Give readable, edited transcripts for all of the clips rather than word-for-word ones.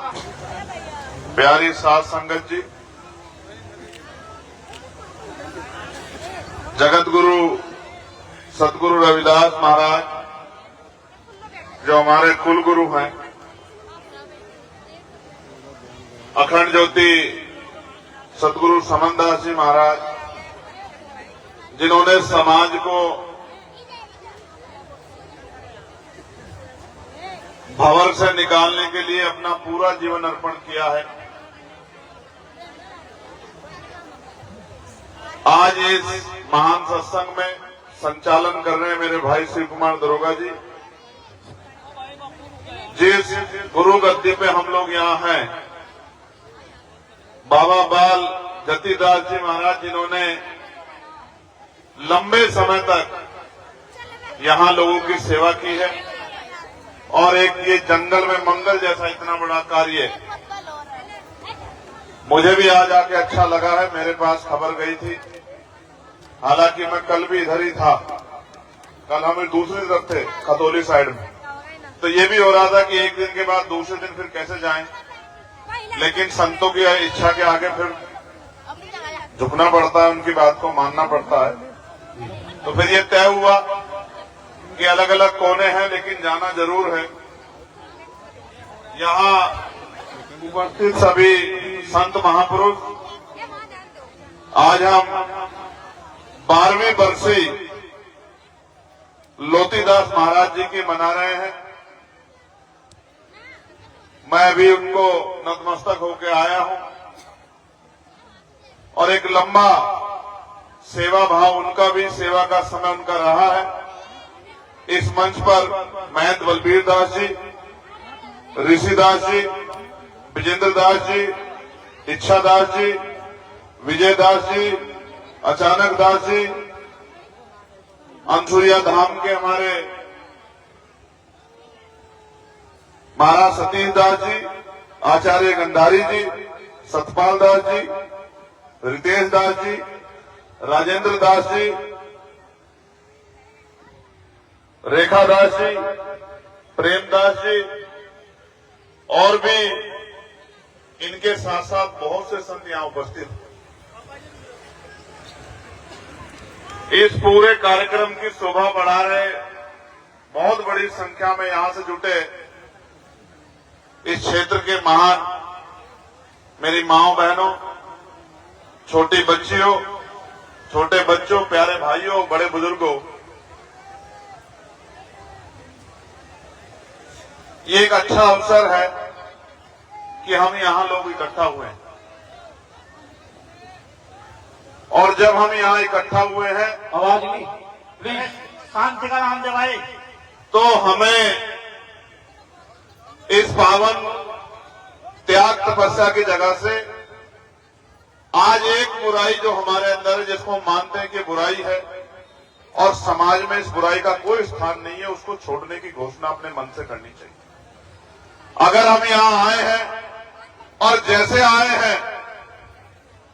प्यारी साध संगत जी, जगत गुरु सतगुरु रविदास महाराज जो हमारे कुल गुरु हैं, अखंड ज्योति सतगुरु समनदास जी महाराज, जिन्होंने समाज को भंवर से निकालने के लिए अपना पूरा जीवन अर्पण किया है। आज इस महान सत्संग में संचालन कर रहे हैं मेरे भाई शिव कुमार दरोगा जी। जिस गुरु गद्दी पे हम लोग यहाँ हैं, बाबा बाल जतीदास जी महाराज, जिन्होंने लंबे समय तक यहाँ लोगों की सेवा की है और एक ये जंगल में मंगल जैसा इतना बड़ा कार्य मुझे भी आज आके अच्छा लगा है। मेरे पास खबर गई थी, हालांकि मैं कल भी इधर ही था। कल हम दूसरी तरफ थे, खतौली साइड में, तो ये भी हो रहा था कि एक दिन के बाद दूसरे दिन फिर कैसे जाएं, लेकिन संतों की इच्छा के आगे फिर झुकना पड़ता है, उनकी बात को मानना पड़ता है। तो फिर ये तय हुआ कि अलग अलग कोने हैं लेकिन जाना जरूर है। यहाँ उपस्थित सभी संत महापुरुष, आज हम 12वीं बरसी लोतीदास महाराज जी की मना रहे हैं। मैं भी उनको नतमस्तक होकर आया हूं और एक लंबा सेवा भाव उनका भी, सेवा का समय उनका रहा है। इस मंच पर महंत बलबीर दास जी, ऋषिदास जी, विजेंद्र दास जी, इच्छा दास जी, विजय दास जी, अचानक दास जी, अंसुरिया धाम के हमारे महाराज सतीश दास जी, आचार्य गंधारी जी, सतपाल दास जी, रितेश दास जी, राजेंद्र दास जी, रेखा दास जी, प्रेमदास जी, और भी इनके साथ साथ बहुत से संत यहां उपस्थित हैं। इस पूरे कार्यक्रम की शोभा बढ़ा रहे बहुत बड़ी संख्या में यहां से जुटे इस क्षेत्र के महान मेरी माओ बहनों, छोटी बच्चियों, छोटे बच्चों, प्यारे भाइयों, बड़े बुजुर्गों, ये एक अच्छा अवसर है कि हम यहां लोग इकट्ठा हुए हैं। और जब हम यहाँ इकट्ठा हुए हैं, आवाज नहीं, प्लीज शांति का नाम दे भाई, तो हमें इस पावन त्याग तपस्या की जगह से आज एक बुराई जो हमारे अंदर है, जिसको हम मानते हैं कि बुराई है और समाज में इस बुराई का कोई स्थान नहीं है, उसको छोड़ने की घोषणा अपने मन से करनी चाहिए। अगर हम यहाँ आए हैं और जैसे आए हैं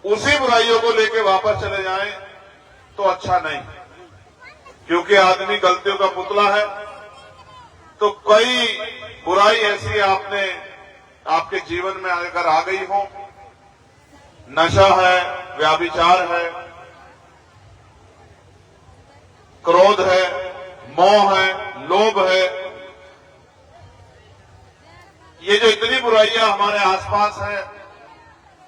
उसी बुराइयों को लेकर वापस चले जाएं तो अच्छा नहीं, क्योंकि आदमी गलतियों का पुतला है। तो कई बुराई ऐसी आपके जीवन में अगर आ गई हो, नशा है, व्याभिचार है, क्रोध है, मोह है, लोभ है, ये जो इतनी बुराइयां हमारे आसपास है,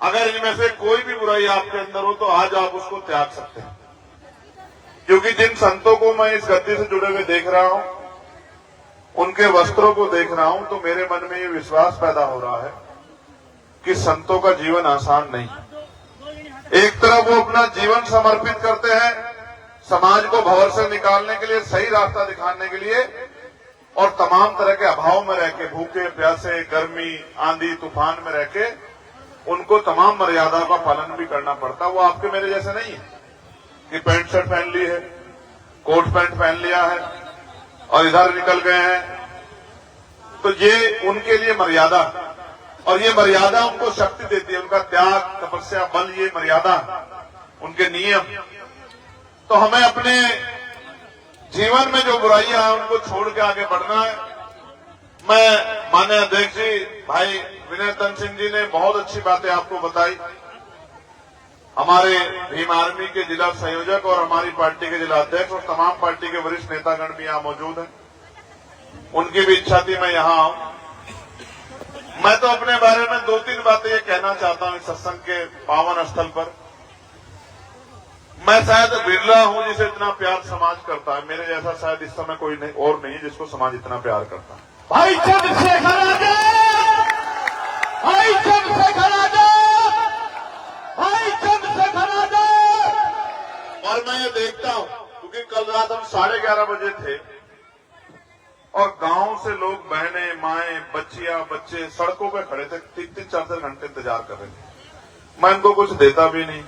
अगर इनमें से कोई भी बुराई आपके अंदर हो तो आज आप उसको त्याग सकते हैं। क्योंकि जिन संतों को मैं इस गद्दी से जुड़े हुए देख रहा हूं, उनके वस्त्रों को देख रहा हूं, तो मेरे मन में ये विश्वास पैदा हो रहा है कि संतों का जीवन आसान नहीं। एक तरफ वो अपना जीवन समर्पित करते हैं समाज को भंवर से निकालने के लिए, सही रास्ता दिखाने के लिए, और तमाम तरह के अभाव में रह के, भूखे प्यासे, गर्मी, आंधी तूफान में रह के उनको तमाम मर्यादा का पालन भी करना पड़ता। वो आपके मेरे जैसे नहीं है कि पैंट शर्ट पहन ली है, कोट पैंट पहन लिया है और इधर निकल गए हैं। तो ये उनके लिए मर्यादा, और ये मर्यादा उनको शक्ति देती है, उनका त्याग, तपस्या, बल, ये मर्यादा, उनके नियम। तो हमें अपने जीवन में जो बुराइयां हैं उनको छोड़ के आगे बढ़ना है मैं माननीय अध्यक्ष जी भाई विनय तन सिंह जी ने बहुत अच्छी बातें आपको बताई। हमारे भीम आर्मी के जिला संयोजक और हमारी पार्टी के जिला अध्यक्ष और तमाम पार्टी के वरिष्ठ नेतागण भी यहां मौजूद हैं। उनकी भी इच्छा थी मैं यहां आऊं। मैं तो अपने बारे में 2-3 बातें ये कहना चाहता हूं इस सत्संग के पावन स्थल पर। मैं शायद बिरला हूं जिसे इतना प्यार समाज करता है। मेरे जैसा शायद इस समय कोई नहीं और नहीं है जिसको समाज इतना प्यार करता है। भाई चंद्रशेखर आजाद, भाई चंद्रशेखर आजाद, भाई चंद्रशेखर आजाद। और मैं ये देखता हूं क्योंकि कल रात हम 11:30 बजे थे और गांव से लोग बहनें, माएं, बच्चियां, बच्चे सड़कों पे खड़े थे, 3-3, 4-4 घंटे इंतजार कर रहे थे। मैं उनको कुछ देता भी नहीं,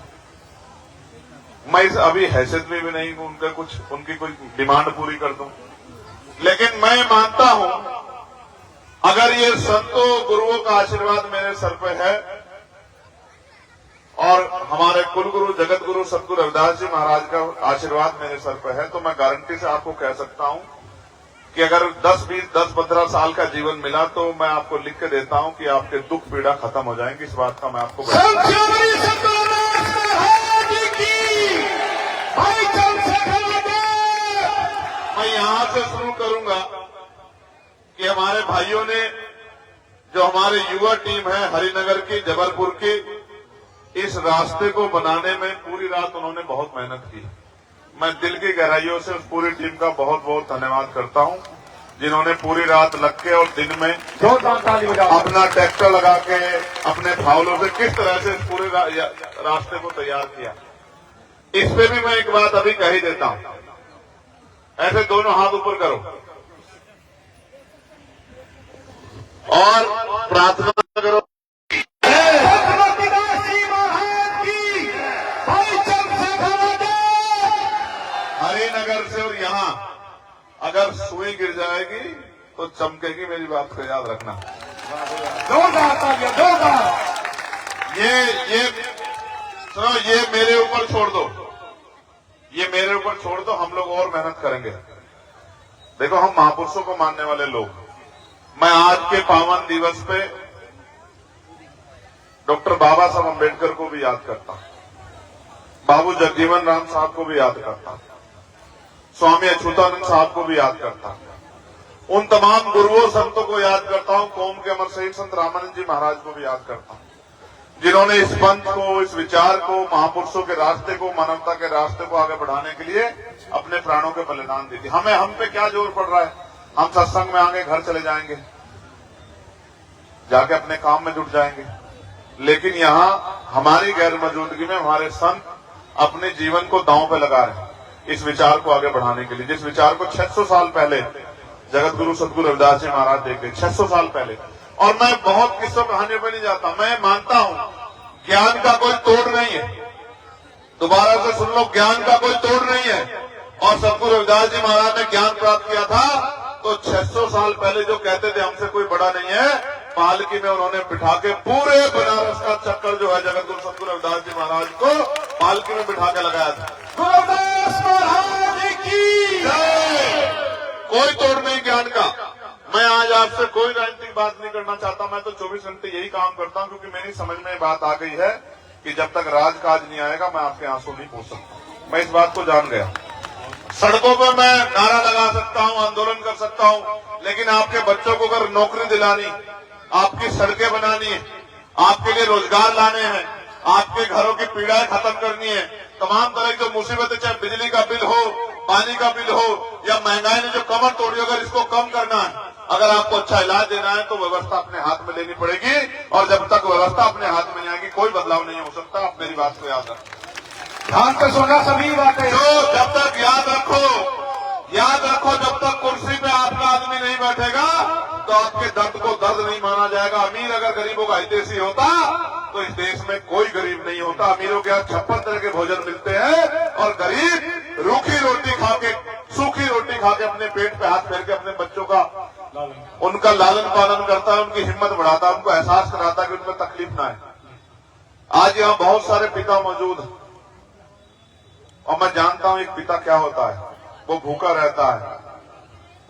मैं इस अभी हैसियत में भी नहीं उनकी कोई डिमांड पूरी कर दूं। लेकिन मैं मानता हूं अगर ये संतों गुरुओं का आशीर्वाद मेरे सर पे है और हमारे कुलगुरु जगत गुरु सतगुरु रविदास जी महाराज का आशीर्वाद मेरे सर पे है, तो मैं गारंटी से आपको कह सकता हूं कि अगर 10-15 साल का जीवन मिला तो मैं आपको लिख के देता हूं कि आपके दुख पीड़ा खत्म हो जाएंगी। इस बात का मैं आपको मैं यहां से शुरू करूंगा कि हमारे भाइयों ने जो हमारे युवा टीम है हरिनगर की, जबलपुर की, इस रास्ते को बनाने में पूरी रात उन्होंने बहुत मेहनत की। मैं दिल की गहराइयों से उस पूरी टीम का बहुत बहुत धन्यवाद करता हूं जिन्होंने पूरी रात लग के और दिन में अपना ट्रैक्टर लगा के अपने फावलों से किस तरह से इस पूरे रास्ते को तैयार किया। इस पे भी मैं एक बात अभी कह ही देता हूं। ऐसे दोनों हाथ ऊपर करो और प्रार्थना करो। हरिनगर से और यहां अगर सुई गिर जाएगी तो चमकेगी, मेरी बात को याद रखना। ये सुनो, ये मेरे ऊपर छोड़ दो, ये मेरे ऊपर छोड़ दो, हम लोग और मेहनत करेंगे। देखो हम महापुरुषों को मानने वाले लोग, मैं आज के पावन दिवस पे डॉक्टर बाबा साहब अम्बेडकर को भी याद करता हूं, बाबू जगजीवन राम साहब को भी याद करता हूं, स्वामी अच्युतानंद साहब को भी याद करता हूं, उन तमाम गुरुओं संतों को याद करता हूं, कौम के अमर शहीद संत रामानंद जी महाराज को भी याद करता हूं, जिन्होंने इस पंथ को, इस विचार को, महापुरुषों के रास्ते को, मानवता के रास्ते को आगे बढ़ाने के लिए अपने प्राणों के बलिदान दी थी। हम पे क्या जोर पड़ रहा है? हम सत्संग में आगे घर चले जाएंगे, जाके अपने काम में जुट जाएंगे, लेकिन यहाँ हमारी गैर मौजूदगी में हमारे संत अपने जीवन को दांव पे लगा रहे हैं इस विचार को आगे बढ़ाने के लिए, जिस विचार को 600 साल पहले जगत गुरु सतगुरु रविदास जी महाराज देख गए, 600 साल पहले। और मैं बहुत किस्सों कहानियों पर नहीं जाता, मैं मानता हूं ज्ञान का कोई तोड़ नहीं है। दोबारा से सुन लो, ज्ञान का कोई तोड़ नहीं है। और सतगुरु रविदास जी महाराज ने ज्ञान प्राप्त किया था तो 600 साल पहले जो कहते थे हमसे कोई बड़ा नहीं है, पालकी में उन्होंने बिठा के पूरे बनारस का चक्कर जो है जगत गुरु सतगुरु रविदास जी महाराज को पालकी में बिठा के लगाया था। कोई तोड़ नहीं ज्ञान का। मैं आज आपसे कोई राजनीतिक बात नहीं करना चाहता, मैं तो 24 घंटे यही काम करता हूं क्योंकि मेरी समझ में बात आ गई है कि जब तक राजकाज नहीं आएगा मैं आपके आंसू नहीं पूछ सकता। मैं इस बात को जान गया। सड़कों पर मैं नारा लगा सकता हूं, आंदोलन कर सकता हूं, लेकिन आपके बच्चों को अगर नौकरी दिलानी, आपकी सड़कें बनानी है, आपके लिए रोजगार लाने हैं, आपके घरों की पीड़ाएं खत्म करनी है, तमाम तरह की जो मुसीबतें, चाहे बिजली का बिल हो, पानी का बिल हो या महंगाई ने जो कमर तोड़ी, अगर इसको कम करना है, अगर आपको अच्छा इलाज देना है तो व्यवस्था अपने हाथ में लेनी पड़ेगी। और जब तक व्यवस्था अपने हाथ में नहीं आएगी कोई बदलाव नहीं हो सकता। आप मेरी बात को याद रखो, ध्यान से सुना सभी बातें। जो जब तक याद रखो जब तक कुर्सी पे आपका आदमी नहीं बैठेगा तो आपके दर्द को दर्द नहीं माना जाएगा। अमीर अगर गरीबों का हितैषी होता तो इस देश में कोई गरीब नहीं होता। अमीरों के यहाँ 56 तरह के भोजन मिलते हैं और गरीब रूखी रोटी खा के, सूखी रोटी खा के अपने पेट पे हाथ फेर के अपने बच्चों का उनका लालन पालन करता है, उनकी हिम्मत बढ़ाता है, उनको एहसास कराता है कि उनमें तकलीफ ना है। आज यहाँ बहुत सारे पिता मौजूद हैं और मैं जानता हूं एक पिता क्या होता है। वो भूखा रहता है,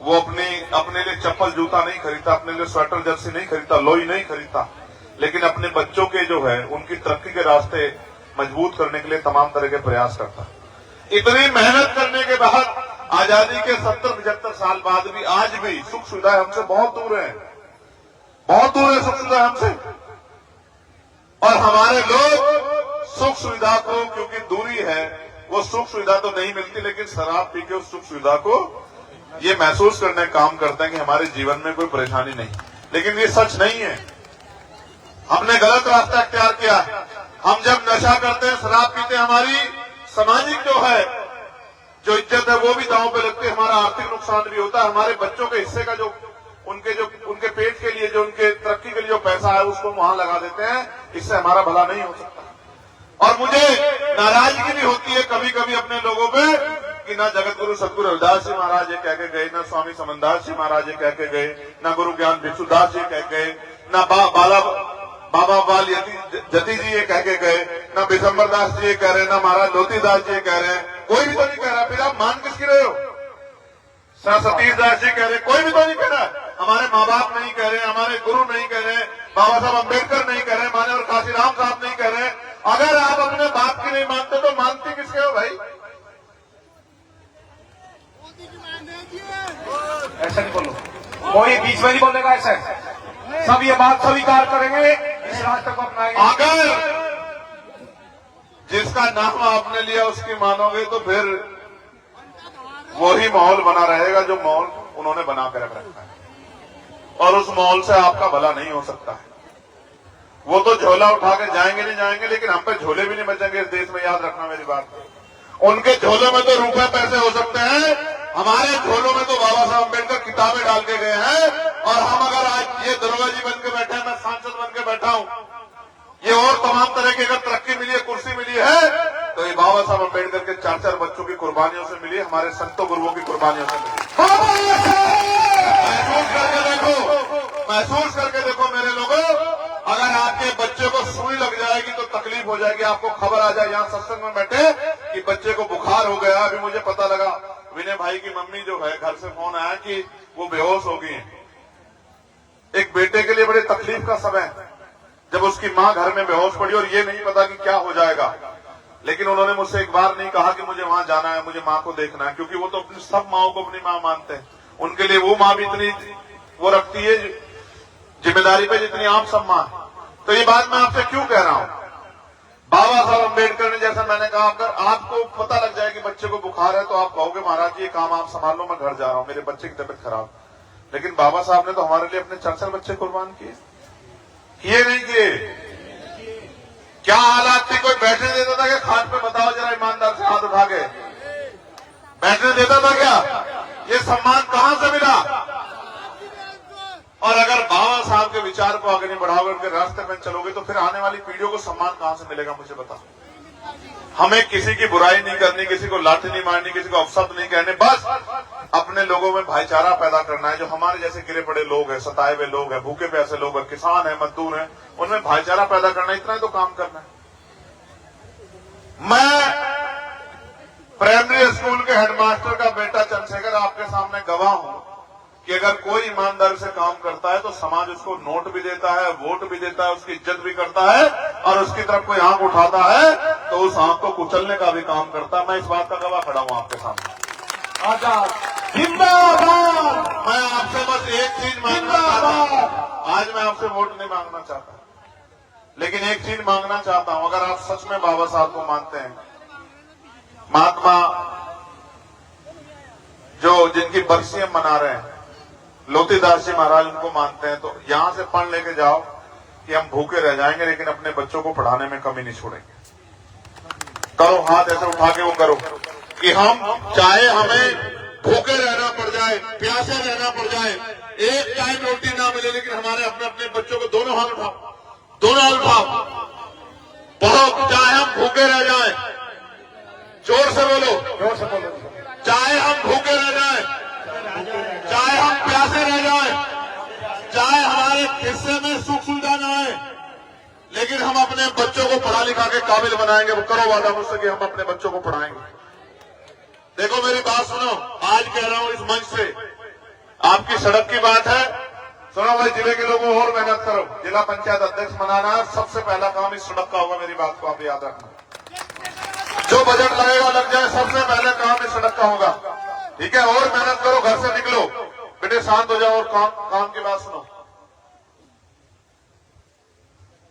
वो अपने लिए चप्पल जूता नहीं खरीदता, अपने लिए स्वेटर जर्सी नहीं खरीदता, लोई नहीं खरीदता, लेकिन अपने बच्चों के जो है उनकी तरक्की के रास्ते मजबूत करने के लिए तमाम तरह के प्रयास करता है। इतनी मेहनत करने के बाद आजादी के 70-75 साल बाद भी आज भी सुख सुविधाएं हमसे बहुत दूर है, बहुत दूर है सुख सुविधा हमसे। और हमारे लोग सुख सुविधा को, क्योंकि दूरी है, वो सुख सुविधा तो नहीं मिलती, लेकिन शराब पी के उस सुख सुविधा को ये महसूस करने का काम करते हैं कि हमारे जीवन में कोई परेशानी नहीं। लेकिन ये सच नहीं है, हमने गलत रास्ता इख्तियार किया। हम जब नशा करते हैं, शराब पीते हैं, हमारी सामाजिक जो इज्जत है वो भी दांव पे लगती है, हमारा आर्थिक नुकसान भी होता है, हमारे बच्चों के हिस्से का जो उनके पेट के लिए, जो उनके तरक्की के लिए जो पैसा है उसको वहां लगा देते हैं। इससे हमारा भला नहीं हो सकता। और मुझे नाराजगी भी होती है कभी कभी अपने लोगों पे कि ना जगत गुरु सतगुरु रविदास जी महाराज ये कह के गए, ना स्वामी समनदास जी महाराज ये कह के गए, ना गुरु ज्ञान भिक्षुदास जी कह गए, ना बाबा बाल जति जी ये कह के गए, ना बिशंबर दास जी ये कह रहे हैं, ना महाराज लोती दास जी ये कह रहे हैं। कोई भी तो नहीं कह रहा। फिर आप मान किसकी रहे हो? सतीश दास जी कह रहे, कोई भी तो नहीं कह रहा। हमारे माँ बाप नहीं कह रहे, हमारे गुरु नहीं कह रहे, बाबा साहब अम्बेडकर नहीं कह रहे, मान्यवर काशीराम साहब नहीं कह रहे। अगर आप अपने बाप की नहीं मानते तो मानते किसके हो भाई? ऐसा नहीं बोलो, कोई बीच में नहीं बोलेगा ऐसा। सब ये बात स्वीकार करेंगे, इस रास्ते को अपनाएंगे। अगर जिसका नाम आपने लिया उसकी मानोगे तो फिर वही माहौल बना रहेगा जो माहौल उन्होंने बना कर रखा है, और उस माहौल से आपका भला नहीं हो सकता है। वो तो झोला उठा के जाएंगे नहीं जाएंगे, लेकिन हम पे झोले भी नहीं बचेंगे इस देश में, याद रखना मेरी बात। उनके झोलों में तो रुपए पैसे हो सकते हैं, हमारे झोलों में तो बाबा साहब अम्बेडकर किताबें डाल के गए हैं। और हम अगर आज ये दरोगा जी बन के बैठे हैं, मैं सांसद बन के बैठा हूं, ये और तमाम तरह की अगर तरक्की मिली है, कुर्सी मिली है, तो ये बाबा साहब अम्बेडकर के 4-4 बच्चों की कुर्बानियों से मिली, हमारे संतों गुरुओं की कुर्बानियों से मिली। महसूस करके देखो मेरे लोगों, अगर आपके बच्चे को सुई लग जाएगी तो तकलीफ हो जाएगी। आपको खबर आ जाए यहाँ सत्संग में बैठे कि बच्चे को बुखार हो गया। अभी मुझे पता लगा, विनय भाई की मम्मी जो है, घर से फोन आया कि वो बेहोश हो गई है। एक बेटे के लिए बड़ी तकलीफ का समय, जब उसकी माँ घर में बेहोश पड़ी और ये नहीं पता कि क्या हो जाएगा। लेकिन उन्होंने मुझसे एक बार नहीं कहा कि मुझे वहां जाना है, मुझे माँ को देखना है, क्योंकि वो तो अपनी सब माओं को अपनी माँ मानते हैं। उनके लिए वो माँ भी इतनी वो रखती है जिम्मेदारी पे जितनी आप सब माँ। तो ये बात मैं आपसे क्यों कह रहा हूं? बाबा साहब अम्बेडकर ने, जैसा मैंने कहा, अगर आपको पता लग जाए कि बच्चे को बुखार है तो आप कहोगे महाराज जी ये काम आप संभाल लो, मैं घर जा रहा हूं, मेरे बच्चे की तबीयत खराब। लेकिन बाबा साहब ने तो हमारे लिए अपने 4-4 बच्चे कुर्बान किए नहीं किए? क्या हालात थी? कोई बैठने देता था क्या खाट पे? बताओ जरा ईमानदार से, हाथ उठा के। बैठने देता था क्या? ये सम्मान कहां से मिला? और अगर बाबा साहब के विचार को आगे नहीं बढ़ाओगे, उनके रास्ते में चलोगे, तो फिर आने वाली पीढ़ियों को सम्मान कहां से मिलेगा? मुझे बताओ। हमें किसी की बुराई नहीं करनी, किसी को लाठी नहीं मारनी, किसी को अपशब्द नहीं कहने, बस अपने लोगों में भाईचारा पैदा करना है। जो हमारे जैसे गिरे पड़े लोग हैं, सताए हुए लोग हैं, भूखे प्यासे लोग हैं, किसान हैं, मजदूर हैं, उनमें भाईचारा पैदा करना, इतना ही तो काम करना है। मैं प्राइमरी स्कूल के हेडमास्टर का बेटा चंद्रशेखर आपके सामने गवाह हूं कि अगर कोई ईमानदारी से काम करता है तो समाज उसको नोट भी देता है, वोट भी देता है, उसकी इज्जत भी करता है, और उसकी तरफ कोई आंख उठाता है तो उस आंख को कुचलने का भी काम करता है। मैं इस बात का गवाह खड़ा हूं आपके सामने। आजाद जिंदाबाद। मैं आपसे बस एक चीज मांगना चाहता हूं। आज मैं आपसे वोट नहीं मांगना चाहता, लेकिन एक चीज मांगना चाहता हूं। अगर आप सच में बाबा साहब को मानते हैं, महात्मा जो जिनकी बरसी हम मना रहे हैं, लोतीदास जी महाराज, उनको मानते हैं, तो यहां से पढ़ लेके जाओ कि हम भूखे रह जाएंगे लेकिन अपने बच्चों को पढ़ाने में कमी नहीं छोड़ेंगे। करो, हाथ ऐसे उठा के वो करो कि हम चाहे हमें भूखे रहना पड़ जाए, प्यासे रहना पड़ जाए, एक टाइम रोटी ना मिले, लेकिन हमारे अपने अपने बच्चों को, दोनों हाथ उठाओ, दोनों हाथ उठाओ, पढ़ो। चाहे हम भूखे रह जाए, जोर से बोलो, जोर से बोलो, चाहे हम भूखे रह जाए, चाहे हम प्यासे रह जाए, चाहे हमारे हिस्से में सुख सुविधा न आए, लेकिन हम अपने बच्चों को पढ़ा लिखा के काबिल बनाएंगे। वो करो वादा मुझसे कि हम अपने बच्चों को पढ़ाएंगे। देखो मेरी बात सुनो, आज कह रहा हूं इस मंच से, आपकी सड़क की बात है, सुनो भाई, जिले के लोगों और मेहनत करो। जिला पंचायत अध्यक्ष बनाना सबसे पहला काम इस सड़क का होगा, मेरी बात को आप याद रखना। जो बजट लगेगा लग जाए, सबसे पहले काम इस सड़क का होगा, ठीक है। और मेहनत करो, घर से निकलो बेटे, शांत हो जाओ और काम की बात सुनो।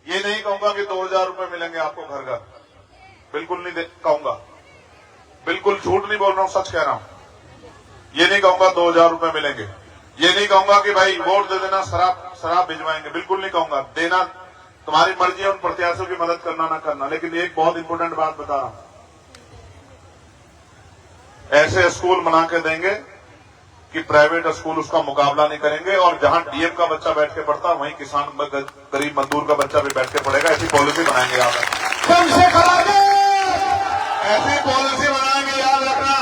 ये नहीं कहूंगा कि 2000 रुपए मिलेंगे आपको घर घर, बिल्कुल नहीं कहूंगा, बिल्कुल झूठ नहीं बोल रहा हूं, सच कह रहा हूं। ये नहीं कहूंगा 2000 रुपए मिलेंगे, ये नहीं कहूंगा कि भाई वोट दे देना शराब भिजवाएंगे, बिल्कुल नहीं कहूंगा। देना तुम्हारी मर्जी है, उन प्रत्याशियों की मदद करना ना करना। लेकिन एक बहुत इंपॉर्टेंट बात बता रहा हूं, ऐसे स्कूल बना के देंगे कि प्राइवेट स्कूल उसका मुकाबला नहीं करेंगे, और जहां डीएम का बच्चा बैठ के पढ़ता वहीं किसान गरीब मजदूर का बच्चा भी बैठ के पढ़ेगा। ऐसी पॉलिसी बनाएंगे, याद रखना। ऐसी पॉलिसी बनाएंगे, याद रखना।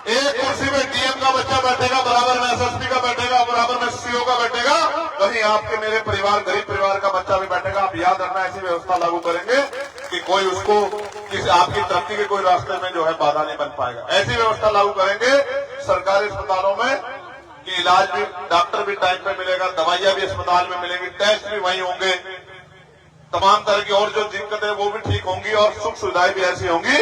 एक कुर्सी में डीएम का बच्चा बैठेगा, बराबर में एसएसपी का बैठेगा, बराबर में सीओ का बैठेगा, वहीं आपके मेरे परिवार गरीब परिवार का बच्चा भी बैठेगा। आप याद रखना, ऐसी व्यवस्था लागू करेंगे कि कोई उसको आपकी तरक्की के कोई रास्ते में जो है बाधा नहीं बन पाएगा। ऐसी व्यवस्था लागू करेंगे सरकारी अस्पतालों में कि इलाज भी, डॉक्टर भी टाइम पे मिलेगा, दवाइयां भी अस्पताल में मिलेंगी, टेस्ट भी वहीं होंगे, तमाम तरह की और जो दिक्कतें वो भी ठीक होंगी, और सुख सुविधाएं भी ऐसी होंगी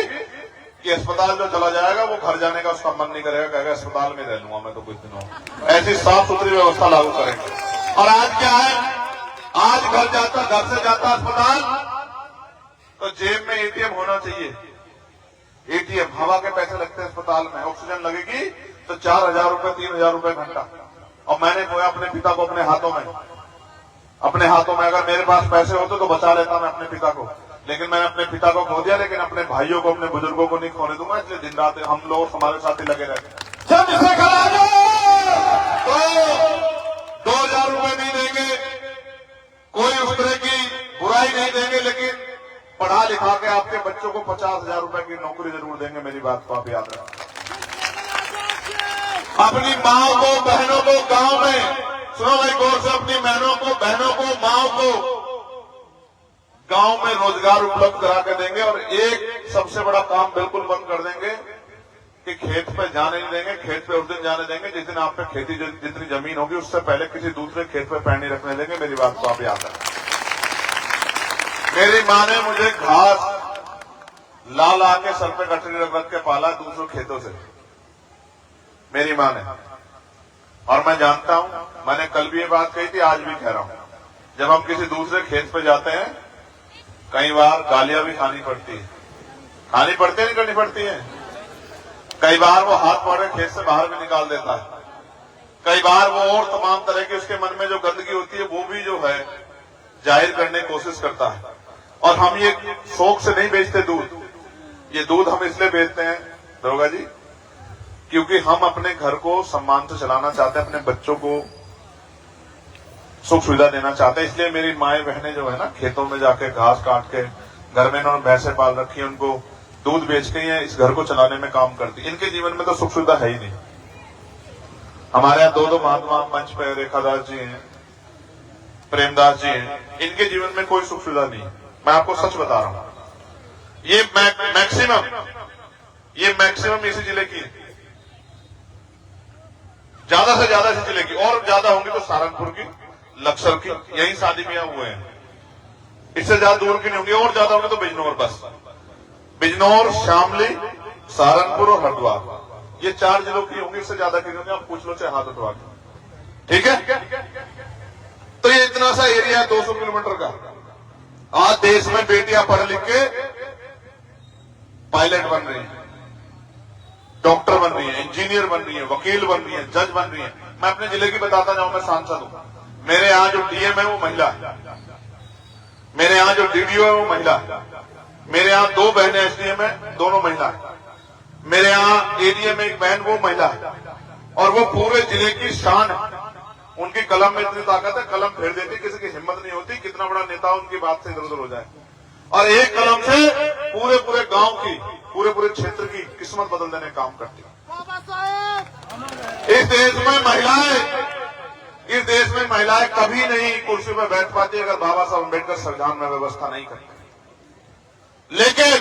कि अस्पताल जो चला जाएगा वो घर जाने का उसका मन नहीं करेगा, कहेगा अस्पताल में रह लूंगा मैं तो कुछ दिनों। ऐसी साफ सुथरी व्यवस्था लागू करेंगे। और आज क्या है, आज घर से जाता अस्पताल तो जेब में एटीएम होना चाहिए। एटीएम, हवा के पैसे लगते हैं अस्पताल में, ऑक्सीजन लगेगी तो 4000 रुपए 3000 रुपए घंटा। और मैंने खोया अपने पिता को अपने हाथों में। अगर मेरे पास पैसे होते तो बचा लेता मैं अपने पिता को, लेकिन मैंने अपने पिता को खो दिया। लेकिन अपने भाइयों को, अपने बुजुर्गों को नहीं खोने दूंगा, इसलिए दिन रात हम लोग हमारे साथ ही लगे रहते। तो 2000 रुपए नहीं देंगे, कोई उस तरह की बुराई नहीं देंगे, लेकिन पढ़ा लिखा के आपके बच्चों को 50,000 रुपए की नौकरी जरूर देंगे, मेरी बात को आप याद रखें। अपनी माओ को, बहनों को गांव में, सुनो भाई गौर से, अपनी बहनों को, माओ को गांव में रोजगार उपलब्ध करा के देंगे। और एक सबसे बड़ा काम बिल्कुल बंद कर देंगे कि खेत पे जाने नहीं देंगे। खेत पे उस दिन जाने देंगे जिस दिन आप पे खेती जितनी जमीन होगी, उससे पहले किसी दूसरे खेत पे पैर नहीं रखने देंगे, मेरी बात को आप याद रखें। मेरी माँ ने मुझे घास ला के सर पे गठरी रख के पाला दूसरों खेतों से, मेरी माँ ने। और मैं जानता हूं, मैंने कल भी ये बात कही थी, आज भी कह रहा हूं, जब हम किसी दूसरे खेत पे जाते हैं कई बार गालियां भी खानी पड़ती है। खानी पड़ती है, नहीं करनी पड़ती है। कई बार वो हाथ पकड़ के खेत से बाहर भी निकाल देता है। कई बार वो और तमाम तरह की उसके मन में जो गंदगी होती है वो भी जो है जाहिर करने की कोशिश करता है। और हम ये शौक से नहीं बेचते दूध, ये दूध हम इसलिए बेचते हैं दरोगा जी, क्योंकि हम अपने घर को सम्मान से चलाना चाहते हैं, अपने बच्चों को सुख सुविधा देना चाहते हैं। इसलिए मेरी माएं बहनें जो है ना, खेतों में जाके घास काट के, घर में इन्होंने भैंसे पाल रखी है, उनको दूध बेच के ये इस घर को चलाने में काम करती। इनके जीवन में तो सुख सुविधा है ही नहीं। हमारे यहाँ दो महात्मा मंच पे, रेखादास जी हैं, प्रेमदास जी हैं, इनके जीवन में कोई सुख सुविधा नहीं है। मैं आपको सच बता रहा हूं, ये मैक्सिमम इसी जिले की, ज्यादा से ज्यादा इसी जिले की, और ज्यादा होंगी तो सहारनपुर की, लक्सर की, यही शादी ब्याह हुए हैं। इससे ज्यादा दूर की नहीं होंगी, और ज्यादा होंगे तो बिजनौर, बस बिजनौर, शामली, सहारनपुर और हरिद्वार, ये 4 जिलों की होंगी। इससे ज्यादा की नहीं होंगी, आप पूछ लो चाहे हाथ उठवा के, ठीक है। तो ये इतना सा एरिया है 200 किलोमीटर का। आज देश में बेटियां पढ़ लिख के पायलट बन रही हैं, डॉक्टर बन रही है, इंजीनियर बन रही है, वकील बन रही है, जज बन रही है। मैं अपने जिले की बताता जाऊं, मैं सांसद हूं। मेरे यहाँ जो डीएम है वो महिला है, मेरे यहाँ जो डीडीओ है वो महिला है, मेरे यहाँ 2 बहनें एसडीएम है, दोनों महिला है, मेरे यहाँ एडीएम एक बहन वो महिला है, और वो पूरे जिले की शान है। उनकी कलम में इतनी ताकत है, कलम फेर देती, किसी की हिम्मत नहीं होती, कितना बड़ा नेता उनकी बात से इधर उधर हो जाए। और एक कलम से पूरे गांव की, पूरे क्षेत्र की किस्मत बदल देने का काम करती है। इस देश में महिलाएं कभी नहीं कुर्सी पर बैठ पाती अगर बाबा साहब अम्बेडकर संविधान में व्यवस्था नहीं करते। लेकिन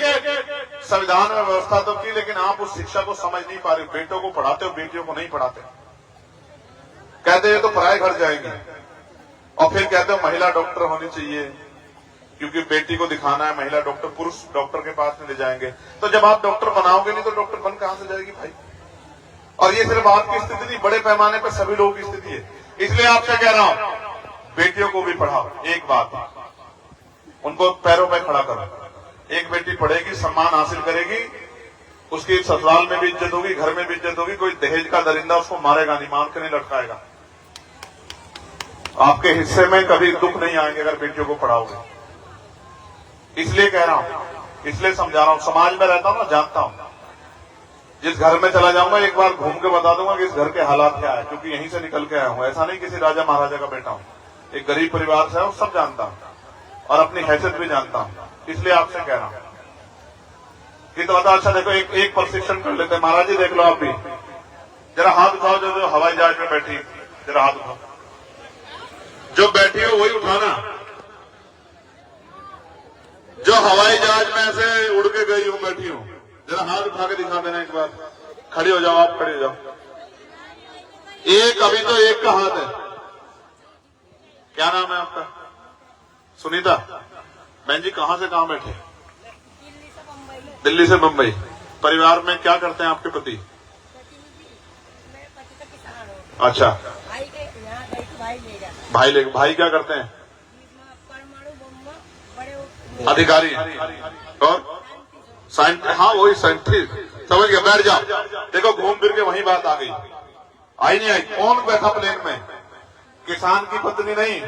संविधान में व्यवस्था तो की, लेकिन आप उस शिक्षा को समझ नहीं पा रहे। बेटों को पढ़ाते हो, बेटियों को नहीं पढ़ाते। कहते हैं तो पराए घर जाएंगे, और फिर कहते हो महिला डॉक्टर होनी चाहिए क्योंकि बेटी को दिखाना है, महिला डॉक्टर पुरुष डॉक्टर के पास में ले जाएंगे। तो जब आप डॉक्टर बनाओगे नहीं तो डॉक्टर बन कहां से जाएगी भाई? और ये सिर्फ आपकी स्थिति नहीं, बड़े पैमाने पर सभी लोगों की स्थिति है। इसलिए आपसे कह रहा हूं, बेटियों को भी पढ़ाओ। एक बात, उनको पैरों पे खड़ा करो। एक बेटी पढ़ेगी, सम्मान हासिल करेगी, उसकी ससुराल में भी इज्जत होगी, घर में भी इज्जत होगी। कोई दहेज का दरिंदा उसको मारेगा नहीं, मार के नहीं लटकाएगा। आपके हिस्से में कभी दुख नहीं आएंगे अगर बेटियों को पढ़ाओगे। इसलिए कह रहा हूं, इसलिए समझा रहा हूं। समाज में रहता हूं ना, जानता हूं। जिस घर में चला जाऊंगा एक बार घूम के बता दूंगा कि इस घर के हालात क्या है, क्योंकि यहीं से निकल के आया हूं। ऐसा नहीं किसी राजा महाराजा का बेटा हूं, एक गरीब परिवार से हूं, सब जानता हूं और अपनी हैसियत भी जानता हूं। इसलिए आपसे कह रहा हूं कि तो बता। अच्छा देखो, एक प्रशिक्षण कर लेते हैं। महाराज जी देख लो, आप भी जरा हाथ उठाओ। जो हवाई जहाज में बैठी, जरा हाथ उठाओ। जो बैठी हो वही उठाना। जो हवाई जहाज में से उड़ के गई हूं, बैठी हूं, जरा हाथ उठा के दिखा देना एक बार। खड़ी हो जाओ, आप खड़े हो जाओ। एक, अभी तो एक का हाथ है। क्या नाम है आपका? सुनीता। बहन जी कहां से कहां बैठे? दिल्ली से बंबई। परिवार में क्या करते हैं आपके पति? अच्छा, भाई क्या करते हैं? अधिकारी और साइंटिस्ट। हाँ वही साइंटिस्ट, समझ गया। बैठ जाओ। देखो घूम फिर के वही बात आ गई। आई नहीं आई? कौन बैठा प्लेन में? किसान की पत्नी नहीं,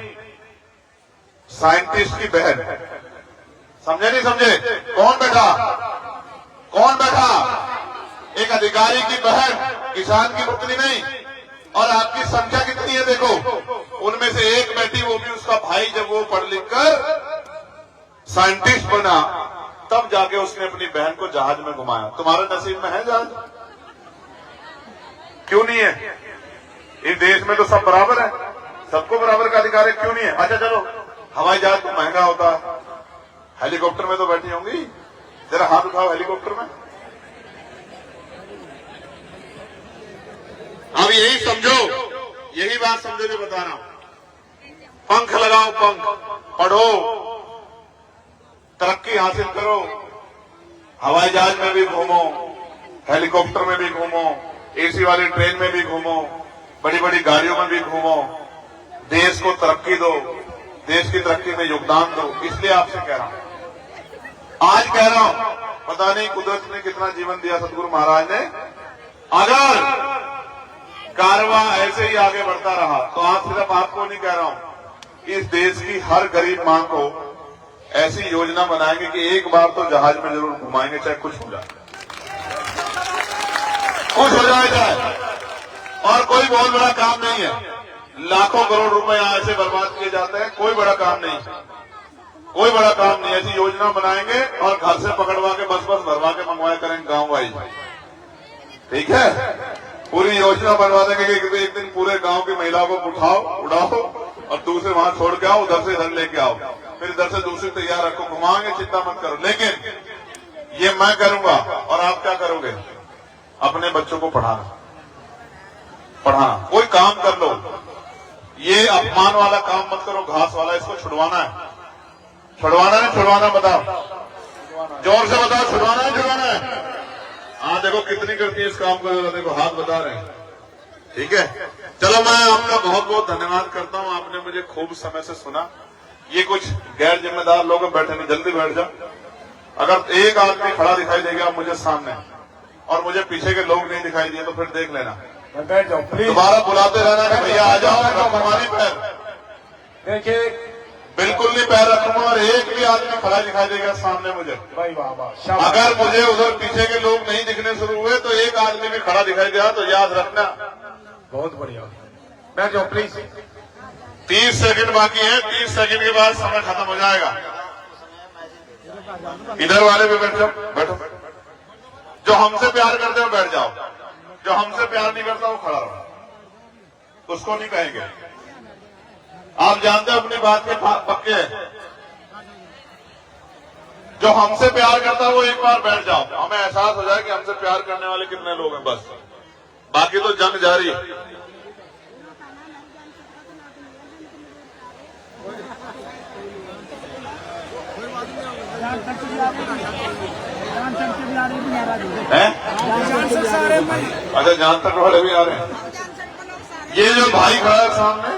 साइंटिस्ट की बहन। समझे नहीं समझे? कौन बैठा? कौन बैठा? एक अधिकारी की बहन, किसान की पत्नी नहीं। और आपकी संख्या कितनी है देखो, उनमें से एक बेटी, वो भी उसका भाई, जब वो पढ़ लिख कर साइंटिस्ट बना तब जाके उसने अपनी बहन को जहाज में घुमाया। तुम्हारे नसीब में है जहाज? क्यों नहीं है? इस देश में तो सब बराबर है, सबको बराबर का अधिकार है, क्यों नहीं है? अच्छा चलो, हवाई जहाज तो महंगा होता है, हेलीकॉप्टर में तो बैठी होंगी। जरा हाथ उठाओ हेलीकॉप्टर में। अब यही समझो, यही बात समझो जो बता रहा हूं। पंख लगाओ, पंख, पढ़ो, तरक्की हासिल करो। हवाई जहाज में भी घूमो, हेलीकॉप्टर में भी घूमो, एसी वाली ट्रेन में भी घूमो, बड़ी बड़ी गाड़ियों में भी घूमो। देश को तरक्की दो, देश की तरक्की में योगदान दो। इसलिए आपसे कह रहा हूं, आज कह रहा हूं, पता नहीं कुदरत ने कितना जीवन दिया सतगुरु महाराज ने। अगर कारवां ऐसे ही आगे बढ़ता रहा तो आज सिर्फ आपको नहीं कह रहा हूं, इस देश की हर गरीब मां को ऐसी योजना बनाएंगे कि एक बार तो जहाज में जरूर घुमाएंगे, चाहे कुछ हो जाए, कुछ हो जाए। और कोई बहुत बड़ा काम नहीं है। लाखों करोड़ रुपए यहाँ ऐसे बर्बाद किए जाते हैं, कोई बड़ा काम नहीं, कोई बड़ा काम नहीं। ऐसी योजना बनाएंगे और घर से पकड़वा के बस भरवा के मंगवाया करेंगे गांव वाइज, ठीक है? पूरी योजना बनवा देंगे कि एक दिन पूरे गांव की महिलाओं को उड़ाओ और दूसरे वहां छोड़ के आओ, उधर से इधर लेके आओ, फिर इधर से दूसरी तैयार रखो, घुमाएंगे, चिंता मत करो। लेकिन ये मैं करूंगा और आप क्या करोगे? अपने बच्चों को पढ़ाना। कोई काम कर लो, ये अपमान वाला काम मत करो, घास वाला, इसको छुड़वाना है। छुड़वाना नहीं छुड़वाना? बताओ, जोर से बताओ, छुड़वाना है छुड़वाना है? हाँ देखो कितनी करती है इस काम को, देखो हाथ बता रहे हैं, ठीक है? चलो मैं आपका बहुत बहुत धन्यवाद करता हूं, आपने मुझे खूब समय से सुना। ये कुछ गैर जिम्मेदार लोग बैठे नहीं, जल्दी बैठ जाओ। अगर एक आदमी खड़ा दिखाई देगा मुझे सामने और मुझे पीछे के लोग नहीं दिखाई दिए तो फिर देख लेना, बैठ जाओ प्लीज। दोबारा बुलाते रहना कि भैया आ जाओ, हमारी पैर देखिए, बिल्कुल नहीं पैर रखूंगा। और एक भी आदमी खड़ा दिखाई देगा सामने मुझे, भाई वाह वाह, अगर मुझे उधर पीछे के लोग नहीं दिखने शुरू हुए तो एक आदमी भी खड़ा दिखाई दिया तो याद रखना। बहुत बढ़िया, बैठ जाओ प्लीज। 30 सेकंड बाकी है, 30 सेकंड के बाद समय खत्म हो जाएगा। इधर वाले भी बैठ जाओ, बैठो। जो हमसे प्यार करते हो बैठ जाओ, जो हमसे प्यार नहीं करता वो खड़ा रहो, उसको नहीं कहेंगे। आप जानते हो अपनी बात के पक्के हैं। जो हमसे प्यार करता है वो एक बार बैठ जाओ, हमें एहसास हो जाए कि हमसे प्यार करने वाले कितने लोग हैं, बस। बाकी तो जंग जारी है। हैं? अच्छा, जान तक वाले भी आ रहे हैं। ये जो भाई खड़ा है सामने,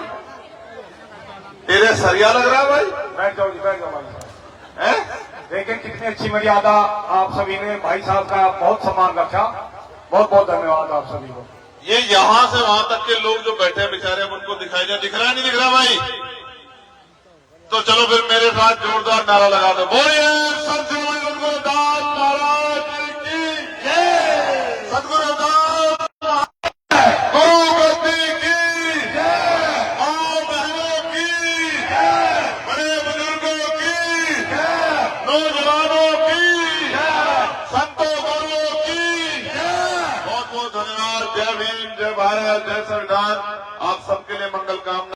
तेरे सरिया लग रहा है भाई। बैठ जाओ जी, बैठ जाओ भाई साहब। हैं? लेकिन कितनी अच्छी मर्यादा आप सभी ने, भाई साहब का बहुत सम्मान रखा। बहुत बहुत धन्यवाद आप सभी को। ये यहां से वहां तक के लोग जो बैठे हैं बेचारे, अब उनको दिखाई दिख रहा है, नहीं दिख रहा भाई? तो चलो फिर मेरे साथ जोरदार नारा लगा दो, बोलिए सतगुरु रविदास महाराज की जय। सतगुरु रविदास गुरु गद्दी की जय। मां बहनों की जय। बड़े बुजुर्गों की जय। नौजवानों की जय। संतों गुरुओं की जय। बहुत बहुत धन्यवाद। जय भीम, जय भारत, जय संविधान। आप सबके लिए मंगल कामना।